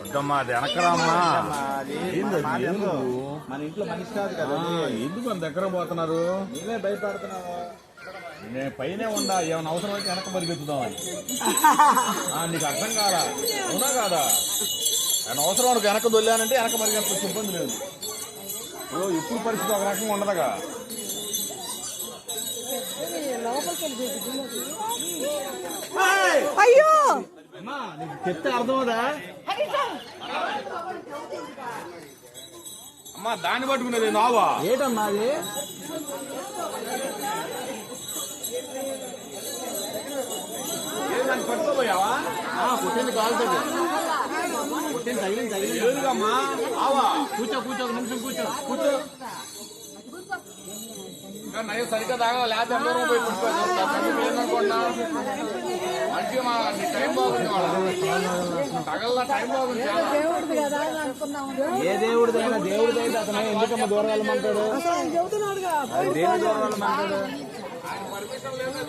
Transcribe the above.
వద్దమ్మా అది వెనకరామ్మా. మన ఇంట్లో మనిషి కాదు కదా, ఎందుకు అంత దగ్గర పోతున్నారు? నీవే భయపడుతున్నావు. నేను పైనే ఉండా, ఏమైనా అవసరం అయితే వెనక పరిగెత్తుదామని. నీకు అర్థం కాదా? అవునా కాదా? నేను అవసరం వాడికి వెనక దొల్లానంటే వెనక పరిగెత్తచ్చు, ఇబ్బంది లేదు. ఇప్పుడు పరిస్థితి ఒక రకంగా ఉండదుగా. అయ్యో నీకు చెప్తే అర్థమవుదా? అమ్మా దాన్ని పట్టుకునేది నావా? ఏటమ్మా అది? దాన్ని పట్టుకోపోయావా? పుట్టింది కాలుతుంది, పుట్టింది తగిలింది. ఏదుగమ్మా ఆవా? కూర్చో ఒక నిమిషం కూర్చో. ఇంకా నయ్య సరిగ్గా తాగా, లేకపోతే అందరూ పోయి పుట్టుకోవాలి. ఏందనుకున్నా మంచిగా మా టైం బాగుంది, వాళ్ళ తగల టైం బాగుంది. ఏ దేవుడిదైనా దేవుడిదైతే అతను ఎందుకమ్మా దూరం వెళ్ళమంటాడు? దేవుడి దూరం వెళ్ళమంటాడు. పర్మిషన్ లేదా